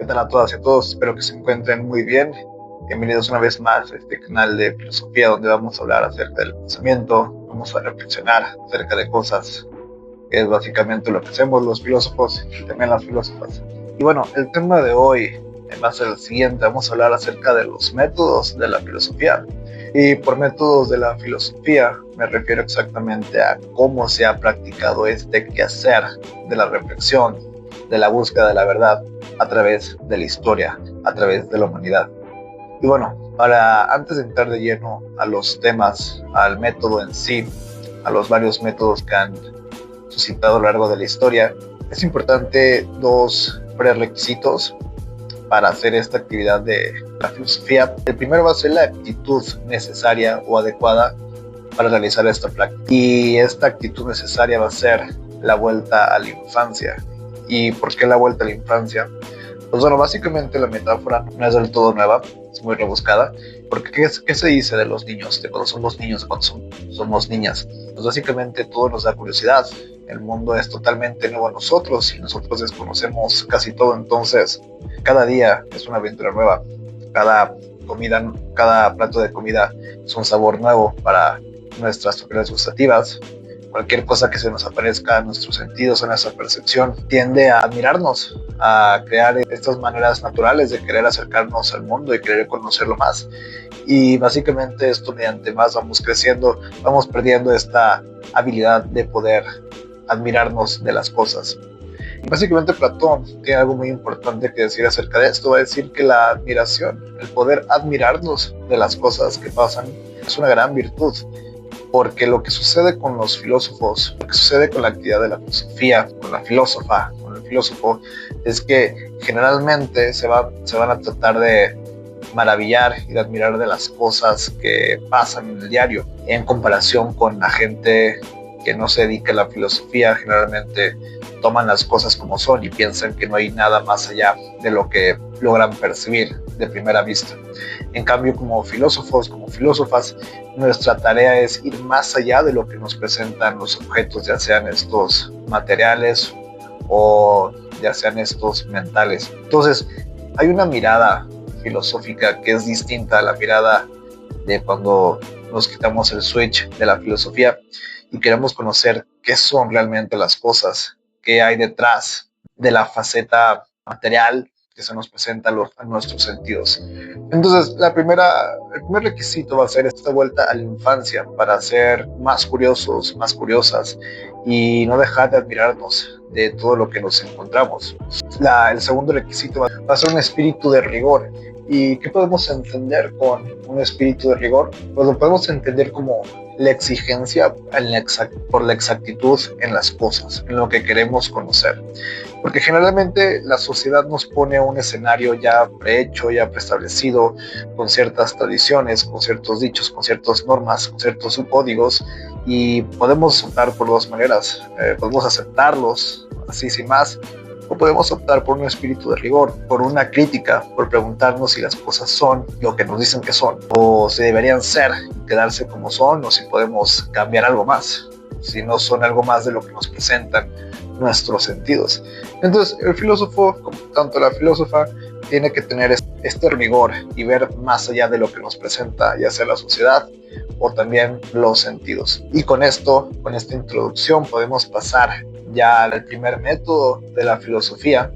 ¿Qué tal a todas y a todos? Espero que se encuentren muy bien. Bienvenidos una vez más a este canal de filosofía donde vamos a hablar acerca del pensamiento, vamos a reflexionar acerca de cosas que es básicamente lo que hacemos los filósofos y también las filósofas. Y bueno, el tema de hoy va a ser el siguiente. Vamos a hablar acerca de los métodos de la filosofía. Y por métodos de la filosofía me refiero exactamente a cómo se ha practicado este quehacer de la reflexión, de la búsqueda de la verdad a través de la historia, a través de la humanidad. Y bueno, antes de entrar de lleno a los temas, al método en sí, a los varios métodos que han suscitado a lo largo de la historia, es importante dos prerequisitos para hacer esta actividad de la filosofía. El primero va a ser la actitud necesaria o adecuada para realizar esta práctica. Y esta actitud necesaria va a ser la vuelta a la infancia. ¿Y por qué la vuelta a la infancia? Pues bueno, básicamente la metáfora no es del todo nueva, es muy rebuscada, porque ¿qué se dice de los niños? De cuando somos niños, de cuando somos niñas. Pues básicamente todo nos da curiosidad. El mundo es totalmente nuevo a nosotros y nosotros desconocemos casi todo, entonces cada día es una aventura nueva. Cada plato de comida es un sabor nuevo para nuestras propiedades gustativas. Cualquier cosa que se nos aparezca a nuestros sentidos, a nuestra percepción, tiende a admirarnos, a crear estas maneras naturales de querer acercarnos al mundo y querer conocerlo más. Y básicamente esto, mediante más vamos creciendo, vamos perdiendo esta habilidad de poder admirarnos de las cosas. Y básicamente Platón tiene algo muy importante que decir acerca de esto. Va a decir que la admiración, el poder admirarnos de las cosas que pasan, es una gran virtud. Porque lo que sucede con los filósofos, lo que sucede con la actividad de la filosofía, con la filósofa, con el filósofo, es que generalmente se van a tratar de maravillar y de admirar de las cosas que pasan en el diario, en comparación con la gente que no se dedica a la filosofía. Generalmente toman las cosas como son y piensan que no hay nada más allá de lo que logran percibir de primera vista. En cambio, como filósofos, como filósofas, nuestra tarea es ir más allá de lo que nos presentan los objetos, ya sean estos materiales o ya sean estos mentales. Entonces, hay una mirada filosófica que es distinta a la mirada de cuando nos quitamos el switch de la filosofía y queremos conocer qué son realmente las cosas, qué hay detrás de la faceta material que se nos presenta a nuestros sentidos. Entonces, el primer requisito va a ser esta vuelta a la infancia para ser más curiosos, más curiosas y no dejar de admirarnos de todo lo que nos encontramos. El segundo requisito va a ser un espíritu de rigor. ¿Y qué podemos entender con un espíritu de rigor? Pues lo podemos entender como la exigencia por la exactitud en las cosas, en lo que queremos conocer. Porque generalmente la sociedad nos pone un escenario ya prehecho, ya preestablecido, con ciertas tradiciones, con ciertos dichos, con ciertas normas, con ciertos códigos, y podemos optar por dos maneras. Podemos aceptarlos así sin más, o podemos optar por un espíritu de rigor, por una crítica, por preguntarnos si las cosas son lo que nos dicen que son, o si deberían ser, quedarse como son, o si podemos cambiar algo más, si no son algo más de lo que nos presentan nuestros sentidos. Entonces, el filósofo, como tanto la filósofa, tiene que tener este rigor y ver más allá de lo que nos presenta, ya sea la sociedad o también los sentidos. Y con esta introducción podemos pasar ya al primer método de la filosofía.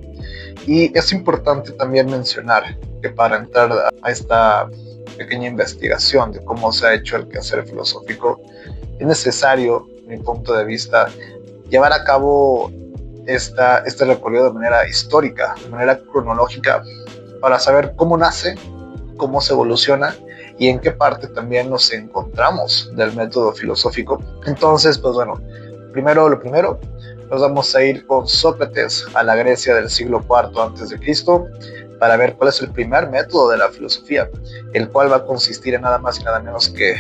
Y es importante también mencionar que para entrar a esta pequeña investigación de cómo se ha hecho el quehacer filosófico, es necesario, desde mi punto de vista, llevar a cabo este recorrido de manera histórica, de manera cronológica, para saber cómo nace, cómo se evoluciona y en qué parte también nos encontramos del método filosófico. Entonces, pues bueno, lo primero, nos vamos a ir con Sócrates a la Grecia del siglo IV a.C. para ver cuál es el primer método de la filosofía, el cual va a consistir en nada más y nada menos que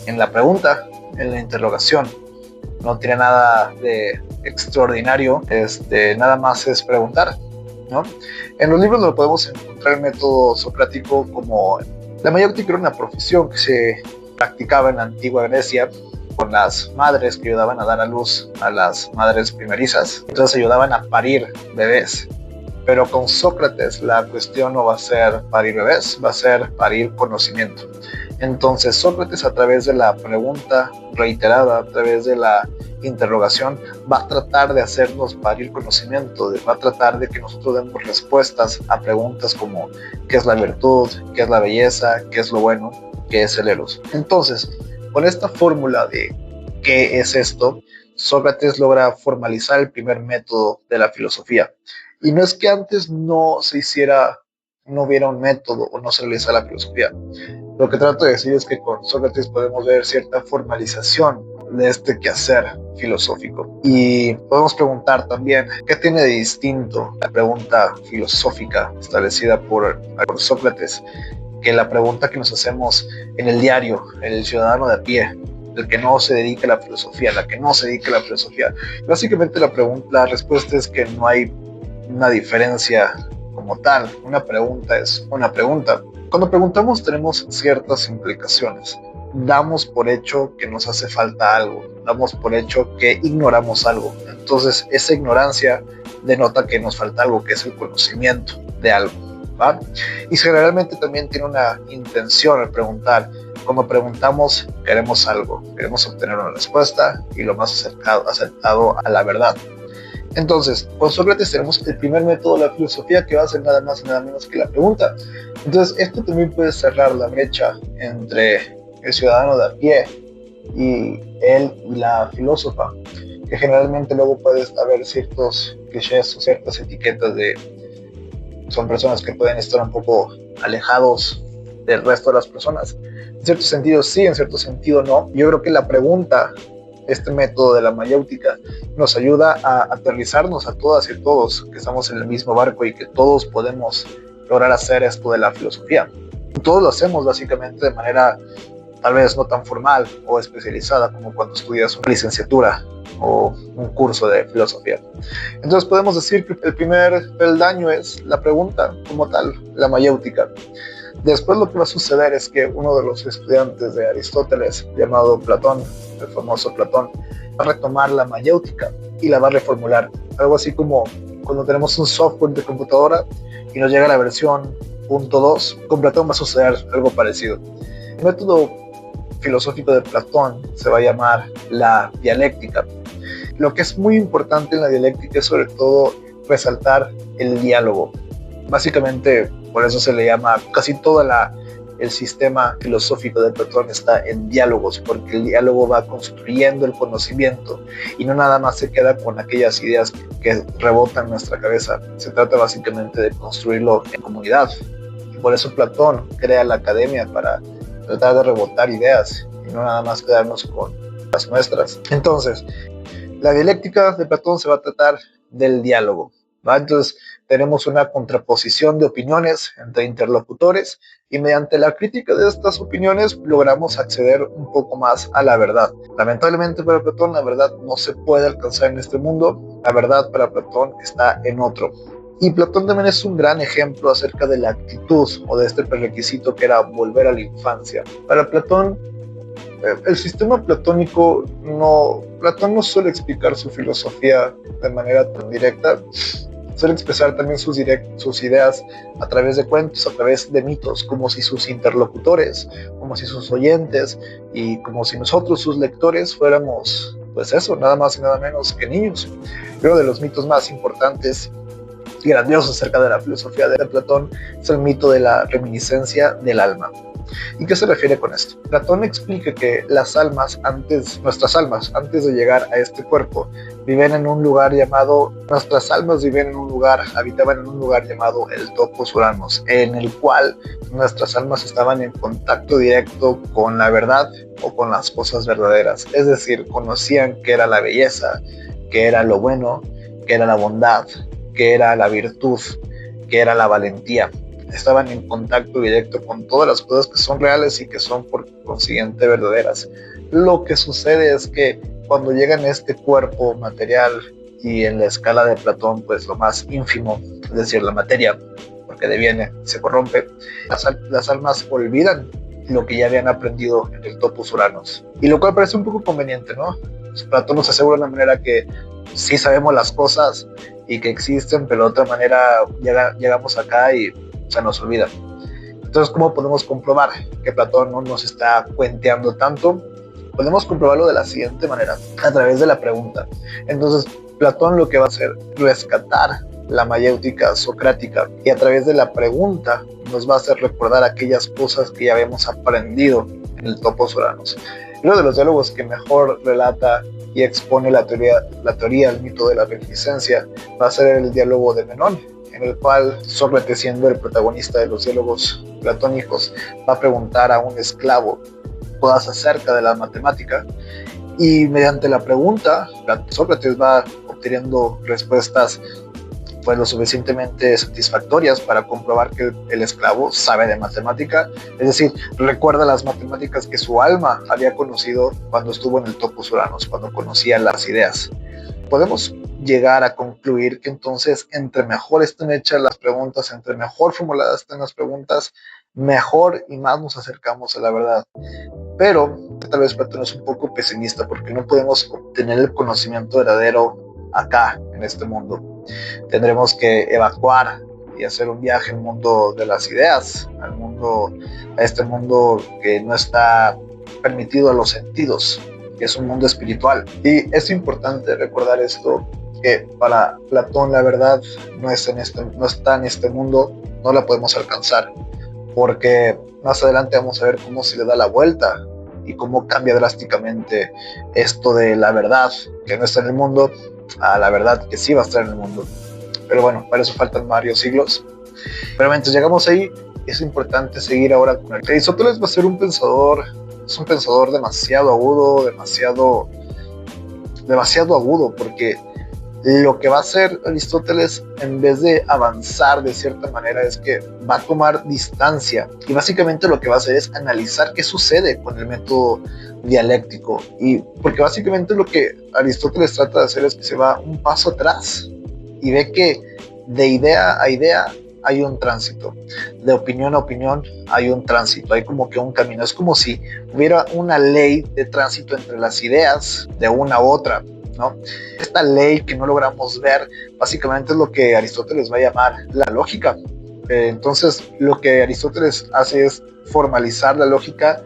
en la pregunta, en la interrogación. No tiene nada de extraordinario, nada más es preguntar, ¿no? En los libros lo podemos encontrar el método socrático como la mayéutica, era una profesión que se practicaba en la antigua Grecia con las madres que ayudaban a dar a luz a las madres primerizas. Entonces ayudaban a parir bebés. Pero con Sócrates la cuestión no va a ser parir bebés, va a ser parir conocimiento. Entonces Sócrates, a través de la pregunta reiterada, a través de la interrogación, va a tratar de hacernos parir conocimiento, va a tratar de que nosotros demos respuestas a preguntas como ¿qué es la virtud? ¿Qué es la belleza? ¿Qué es lo bueno? ¿Qué es el eros? Entonces, con esta fórmula de ¿qué es esto?, Sócrates logra formalizar el primer método de la filosofía. Y no es que antes no hubiera un método o no se realizara la filosofía. Lo que trato de decir es que con Sócrates podemos ver cierta formalización de este quehacer filosófico. Y podemos preguntar también, ¿qué tiene de distinto la pregunta filosófica establecida por Sócrates que la pregunta que nos hacemos en el diario, el ciudadano de a pie, el que no se dedica a la filosofía, la que no se dedica a la filosofía? Básicamente la respuesta es que no hay una diferencia como tal. Una pregunta es una pregunta. Cuando preguntamos tenemos ciertas implicaciones. Damos por hecho que nos hace falta algo, damos por hecho que ignoramos algo. Entonces esa ignorancia denota que nos falta algo, que es el conocimiento de algo, ¿va? Y generalmente también tiene una intención al preguntar. Cuando preguntamos queremos algo, queremos obtener una respuesta y lo más acercado a la verdad. Entonces, con Sócrates tenemos el primer método de la filosofía, que va a ser nada más y nada menos que la pregunta. Entonces, esto también puede cerrar la brecha entre el ciudadano de a pie y él y la filósofa, que generalmente luego puede haber ciertos clichés o ciertas etiquetas de son personas que pueden estar un poco alejados del resto de las personas. En cierto sentido sí, en cierto sentido no. Yo creo que la pregunta, este método de la mayéutica, nos ayuda a aterrizarnos a todas y todos que estamos en el mismo barco y que todos podemos lograr hacer esto de la filosofía. Todos lo hacemos básicamente de manera tal vez no tan formal o especializada como cuando estudias una licenciatura o un curso de filosofía. Entonces podemos decir que el primer peldaño es la pregunta como tal, la mayéutica. Después lo que va a suceder es que uno de los estudiantes de Aristóteles, llamado Platón, el famoso Platón, va a retomar la mayéutica y la va a reformular. Algo así como cuando tenemos un software de computadora y nos llega la versión .2, con Platón va a suceder algo parecido. El método filosófico de Platón se va a llamar la dialéctica. Lo que es muy importante en la dialéctica es sobre todo resaltar el diálogo. Básicamente por eso se le llama, casi todo el sistema filosófico de Platón está en diálogos, porque el diálogo va construyendo el conocimiento y no nada más se queda con aquellas ideas que rebotan en nuestra cabeza. Se trata básicamente de construirlo en comunidad. Y por eso Platón crea la academia, para tratar de rebotar ideas y no nada más quedarnos con las nuestras. Entonces, la dialéctica de Platón se va a tratar del diálogo, ¿va? Entonces, tenemos una contraposición de opiniones entre interlocutores y mediante la crítica de estas opiniones logramos acceder un poco más a la verdad. Lamentablemente para Platón la verdad no se puede alcanzar en este mundo, la verdad para Platón está en otro. Y Platón también es un gran ejemplo acerca de la actitud o de este prerequisito que era volver a la infancia. Para Platón, el sistema platónico Platón no suele explicar su filosofía de manera tan directa, suele expresar también sus ideas a través de cuentos, a través de mitos, como si sus interlocutores, como si sus oyentes y como si nosotros, sus lectores, fuéramos, pues eso, nada más y nada menos que niños. Uno de los mitos más importantes y grandiosos acerca de la filosofía de Platón es el mito de la reminiscencia del alma. ¿Y qué se refiere con esto? Platón explica que nuestras almas, antes de llegar a este cuerpo, habitaban en un lugar llamado el Topos Uranos, en el cual nuestras almas estaban en contacto directo con la verdad o con las cosas verdaderas. Es decir, conocían qué era la belleza, qué era lo bueno, qué era la bondad, qué era la virtud, qué era la valentía. Estaban en contacto directo con todas las cosas que son reales y que son por consiguiente verdaderas. Lo que sucede es que cuando llegan a este cuerpo material y en la escala de Platón, pues lo más ínfimo, es decir, la materia, porque deviene, se corrompe, las almas olvidan lo que ya habían aprendido en el Topos Uranos. Y lo cual parece un poco conveniente, ¿no? Platón nos asegura de una manera que sí sabemos las cosas y que existen, pero de otra manera llegamos acá y se nos olvida. Entonces, ¿cómo podemos comprobar que Platón no nos está cuenteando tanto? Podemos comprobarlo de la siguiente manera, a través de la pregunta. Entonces, Platón lo que va a hacer es rescatar la mayéutica socrática y a través de la pregunta nos va a hacer recordar aquellas cosas que ya habíamos aprendido en el Topos Uranos. Uno de los diálogos que mejor relata y expone la teoría del mito de la beneficencia va a ser el diálogo de Menón, en el cual Sócrates, siendo el protagonista de los diálogos platónicos, va a preguntar a un esclavo cosas acerca de la matemática y mediante la pregunta Sócrates va obteniendo respuestas pues lo suficientemente satisfactorias para comprobar que el esclavo sabe de matemática, es decir, recuerda las matemáticas que su alma había conocido cuando estuvo en el Topos Uranos, cuando conocía las ideas. Podemos llegar a concluir que entonces entre mejor estén hechas las preguntas, entre mejor formuladas estén las preguntas, mejor y más nos acercamos a la verdad. Pero tal vez Platón es un poco pesimista porque no podemos obtener el conocimiento verdadero acá en este mundo. Tendremos que evacuar y hacer un viaje al mundo de las ideas, a este mundo que no está permitido a los sentidos, que es un mundo espiritual. Y es importante recordar esto, que para Platón la verdad no está en este mundo, no la podemos alcanzar, porque más adelante vamos a ver cómo se le da la vuelta y cómo cambia drásticamente esto de la verdad que no está en el mundo a la verdad que sí va a estar en el mundo. Pero bueno, para eso faltan varios siglos. Pero mientras llegamos ahí, es importante seguir ahora con Aristóteles. Va a ser un pensador, es un pensador demasiado agudo, demasiado agudo, porque lo que va a hacer Aristóteles, en vez de avanzar de cierta manera, es que va a tomar distancia y básicamente lo que va a hacer es analizar qué sucede con el método dialéctico, y porque básicamente lo que Aristóteles trata de hacer es que se va un paso atrás y ve que de idea a idea hay un tránsito, de opinión a opinión hay un tránsito, hay como que un camino, es como si hubiera una ley de tránsito entre las ideas de una a otra, ¿no? Esta ley que no logramos ver básicamente es lo que Aristóteles va a llamar la lógica. Entonces lo que Aristóteles hace es formalizar la lógica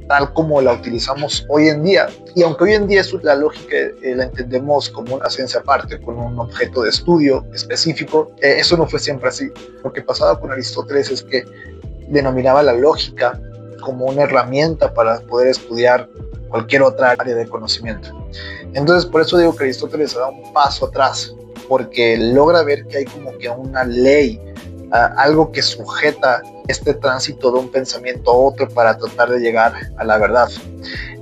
tal como la utilizamos hoy en día, y aunque hoy en día la lógica la entendemos como una ciencia aparte, con un objeto de estudio específico, eso no fue siempre así. Lo que pasaba con Aristóteles es que denominaba la lógica como una herramienta para poder estudiar cualquier otra área de conocimiento. Entonces por eso digo que Aristóteles da un paso atrás, porque logra ver que hay como que una ley, algo que sujeta este tránsito de un pensamiento a otro para tratar de llegar a la verdad.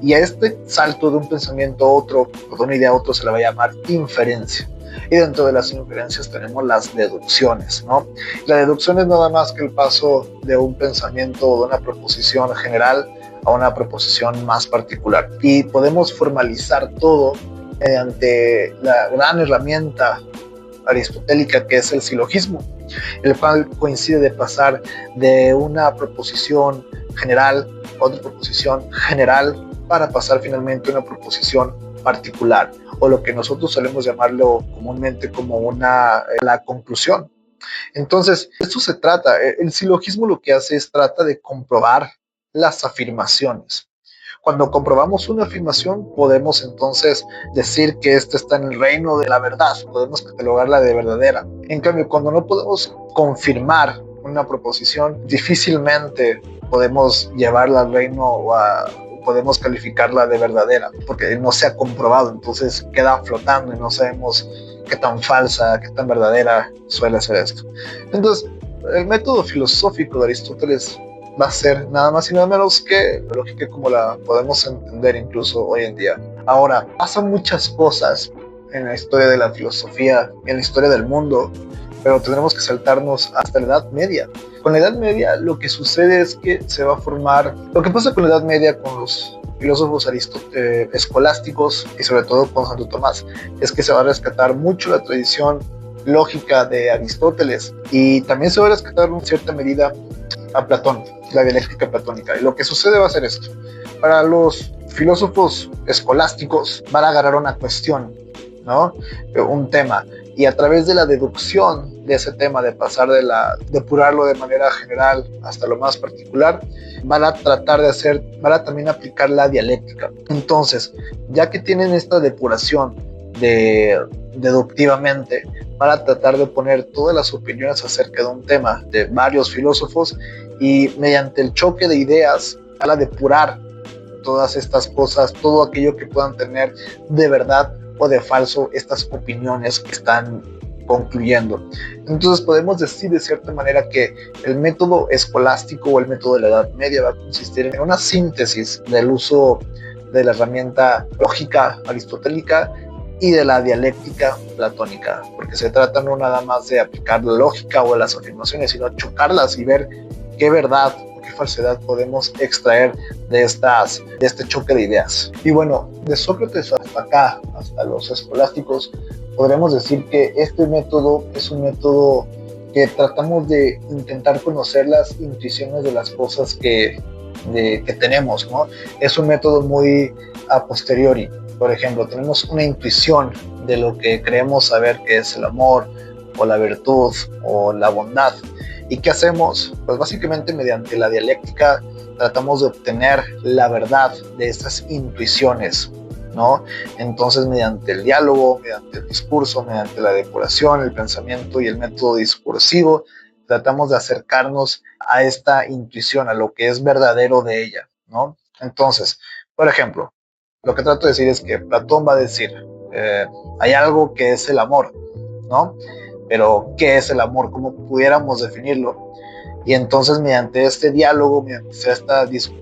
Y a este salto de un pensamiento a otro, o de una idea a otro, se le va a llamar inferencia. Y dentro de las inferencias tenemos las deducciones, ¿no? La deducción es nada más que el paso de un pensamiento o de una proposición general a una proposición más particular. Y podemos formalizar todo mediante la gran herramienta aristotélica que es el silogismo, el cual coincide de pasar de una proposición general a otra proposición general para pasar finalmente a una proposición particular, o lo que nosotros solemos llamarlo comúnmente como la conclusión. Entonces, esto se trata, el silogismo lo que hace es trata de comprobar las afirmaciones. Cuando comprobamos una afirmación, podemos entonces decir que esta está en el reino de la verdad, podemos catalogarla de verdadera. En cambio, cuando no podemos confirmar una proposición, difícilmente podemos llevarla al reino podemos calificarla de verdadera, porque no se ha comprobado, entonces queda flotando y no sabemos qué tan falsa, qué tan verdadera suele ser esto. Entonces, el método filosófico de Aristóteles va a ser nada más y nada menos que la lógica como la podemos entender incluso hoy en día. Ahora, pasan muchas cosas en la historia de la filosofía, en la historia del mundo, pero tendremos que saltarnos hasta la Edad Media. Con la Edad Media lo que sucede es que se va a formar, lo que pasa con la Edad Media con los filósofos escolásticos y sobre todo con Santo Tomás, es que se va a rescatar mucho la tradición lógica de Aristóteles y también se va a rescatar en cierta medida a Platón, la dialéctica platónica. Y lo que sucede va a ser esto: para los filósofos escolásticos van a agarrar una cuestión ¿no? Un tema. Y a través de la deducción de ese tema, de pasar de depurarlo de manera general hasta lo más particular, van a tratar van a también aplicar la dialéctica. Entonces, ya que tienen esta depuración deductivamente, van a tratar de poner todas las opiniones acerca de un tema de varios filósofos y mediante el choque de ideas van a depurar todas estas cosas, todo aquello que puedan tener de verdad o de falso estas opiniones que están concluyendo. Entonces podemos decir de cierta manera que el método escolástico o el método de la Edad Media va a consistir en una síntesis del uso de la herramienta lógica aristotélica y de la dialéctica platónica, porque se trata no nada más de aplicar la lógica o las afirmaciones, sino chocarlas y ver qué verdad o qué falsedad podemos extraer de este choque de ideas. Y bueno, de Sócrates hasta acá, hasta los escolásticos, podremos decir que este método es un método que tratamos de intentar conocer las intuiciones de las cosas que tenemos, ¿no? Es un método muy a posteriori. Por ejemplo, tenemos una intuición de lo que creemos saber que es el amor o la virtud o la bondad. ¿Y qué hacemos? Pues básicamente mediante la dialéctica tratamos de obtener la verdad de estas intuiciones, ¿no? Entonces, mediante el diálogo, mediante el discurso, mediante la depuración, el pensamiento y el método discursivo, tratamos de acercarnos a esta intuición, a lo que es verdadero de ella, ¿no? Entonces, por ejemplo, lo que trato de decir es que Platón va a decir, hay algo que es el amor, ¿no? Pero, ¿qué es el amor? ¿Cómo pudiéramos definirlo? Y entonces, mediante este diálogo, mediante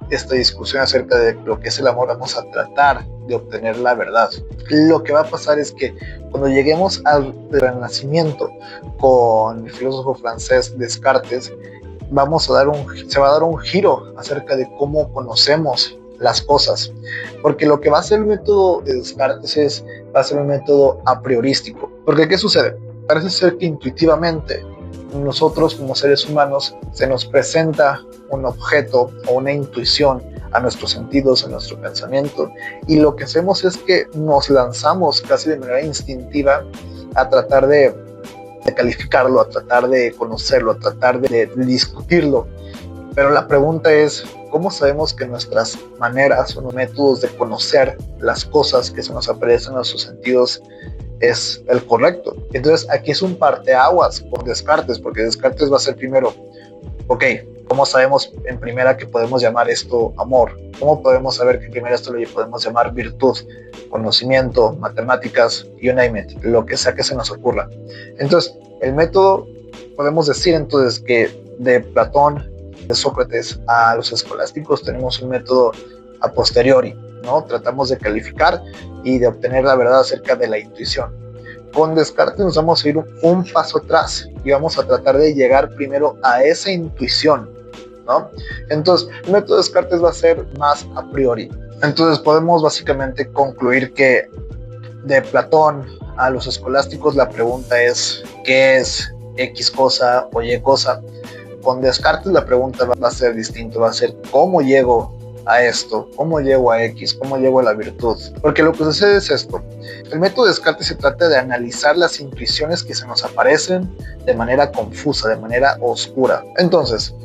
esta discusión acerca de lo que es el amor, vamos a tratar de obtener la verdad. Lo que va a pasar es que cuando lleguemos al Renacimiento con el filósofo francés Descartes, se va a dar un giro acerca de cómo conocemos las cosas, porque lo que va a ser el método de Descartes va a ser un método a priorístico. Porque ¿qué sucede? Parece ser que intuitivamente nosotros como seres humanos se nos presenta un objeto o una intuición a nuestros sentidos, a nuestro pensamiento, y lo que hacemos es que nos lanzamos casi de manera instintiva a tratar de calificarlo, a tratar de conocerlo, a tratar de discutirlo. Pero la pregunta es, ¿cómo sabemos que nuestras maneras o métodos de conocer las cosas que se nos aparecen a nuestros sentidos es el correcto? Entonces aquí es un parteaguas por Descartes, porque Descartes va a ser primero, ok, ¿cómo sabemos en primera que podemos llamar esto amor? ¿Cómo podemos saber que primero esto lo podemos llamar virtud, conocimiento, matemáticas, you name it, lo que sea que se nos ocurra? Entonces el método, podemos decir entonces que de Platón, de Sócrates a los escolásticos tenemos un método a posteriori, ¿no? Tratamos de calificar y de obtener la verdad acerca de la intuición. Con Descartes nos vamos a ir un paso atrás y vamos a tratar de llegar primero a esa intuición, ¿no? Entonces, el método de Descartes va a ser más a priori. Entonces, podemos básicamente concluir que de Platón a los escolásticos la pregunta es ¿qué es X cosa o Y cosa? Con Descartes la pregunta va a ser distinta, va a ser ¿cómo llego a esto? ¿Cómo llego a X? ¿Cómo llego a la virtud? Porque lo que sucede es esto. El método de Descartes se trata de analizar las intuiciones que se nos aparecen de manera confusa, de manera oscura. Entonces,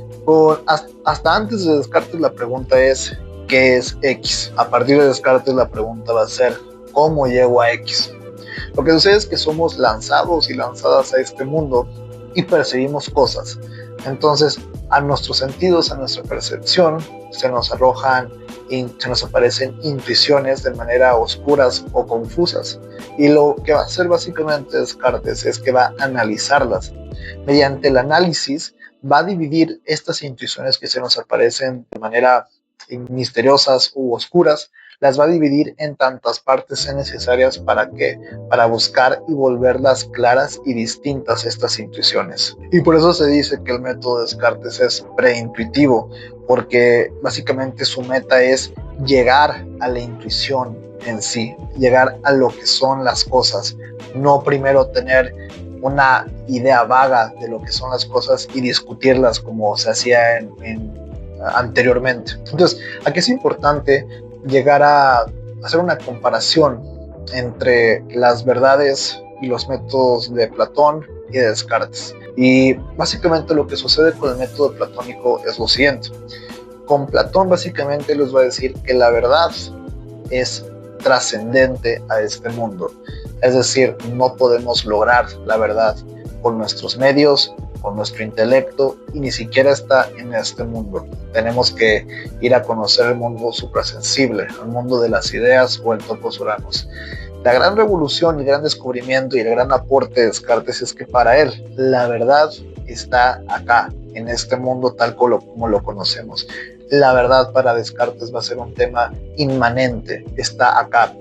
hasta antes de Descartes la pregunta es ¿qué es X? A partir de Descartes la pregunta va a ser ¿cómo llego a X? Lo que sucede es que somos lanzados y lanzadas a este mundo y percibimos cosas. Entonces, a nuestros sentidos, a nuestra percepción, se nos aparecen intuiciones de manera oscuras o confusas. Y lo que va a hacer básicamente Descartes es que va a analizarlas. Mediante el análisis va a dividir estas intuiciones que se nos aparecen de manera misteriosas u oscuras, las va a dividir en tantas partes sean necesarias para buscar y volverlas claras y distintas estas intuiciones. Y por eso se dice que el método de Descartes es preintuitivo, porque básicamente su meta es llegar a la intuición en sí, llegar a lo que son las cosas, no primero tener una idea vaga de lo que son las cosas y discutirlas como se hacía anteriormente. Entonces, aquí es importante llegar a hacer una comparación entre las verdades y los métodos de Platón y de Descartes. Y básicamente lo que sucede con el método platónico es lo siguiente. Con Platón básicamente les va a decir que la verdad es trascendente a este mundo. Es decir, no podemos lograr la verdad con nuestros medios, con nuestro intelecto, y ni siquiera está en este mundo. Tenemos que ir a conocer el mundo suprasensible, el mundo de las ideas o el topos uranos. La gran revolución, el gran descubrimiento y el gran aporte de Descartes es que para él la verdad está acá, en este mundo tal como lo conocemos. La verdad para Descartes va a ser un tema inmanente, está acá.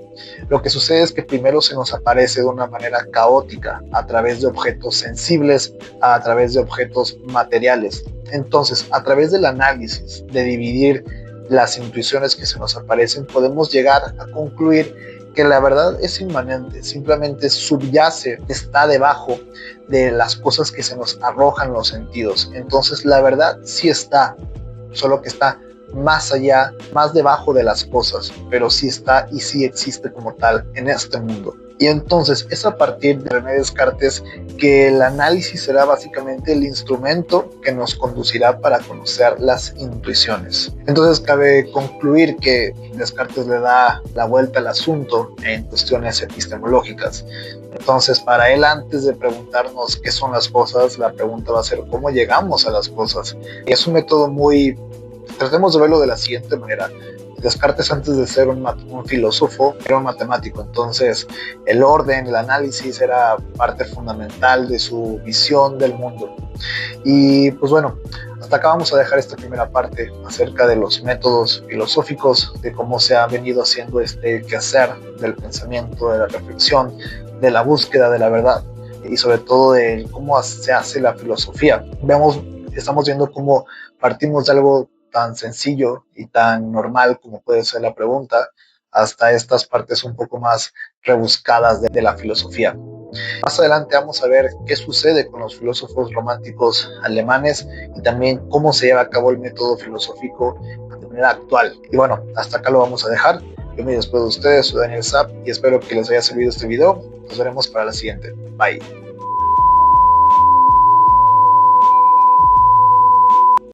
Lo que sucede es que primero se nos aparece de una manera caótica, a través de objetos sensibles, a través de objetos materiales. Entonces, a través del análisis, de dividir las intuiciones que se nos aparecen, podemos llegar a concluir que la verdad es inmanente, simplemente subyace, está debajo de las cosas que se nos arrojan los sentidos. Entonces, la verdad sí está, solo que está más allá, más debajo de las cosas, pero sí está y sí existe como tal en este mundo. Y entonces es a partir de René Descartes que el análisis será básicamente el instrumento que nos conducirá para conocer las intuiciones. Entonces cabe concluir que Descartes le da la vuelta al asunto en cuestiones epistemológicas. Entonces para él, antes de preguntarnos qué son las cosas, la pregunta va a ser cómo llegamos a las cosas. Y es un método tratemos de verlo de la siguiente manera. Descartes, antes de ser un filósofo, era un matemático. Entonces el orden, el análisis era parte fundamental de su visión del mundo. Y pues bueno, hasta acá vamos a dejar esta primera parte acerca de los métodos filosóficos, de cómo se ha venido haciendo este quehacer del pensamiento, de la reflexión, de la búsqueda de la verdad, y sobre todo de cómo se hace la filosofía. Estamos viendo cómo partimos de algo tan sencillo y tan normal como puede ser la pregunta, hasta estas partes un poco más rebuscadas de la filosofía. Más adelante vamos a ver qué sucede con los filósofos románticos alemanes y también cómo se lleva a cabo el método filosófico de manera actual. Y bueno, hasta acá lo vamos a dejar. Yo me despido de ustedes, soy Daniel Zapp y espero que les haya servido este video. Nos veremos para la siguiente. Bye.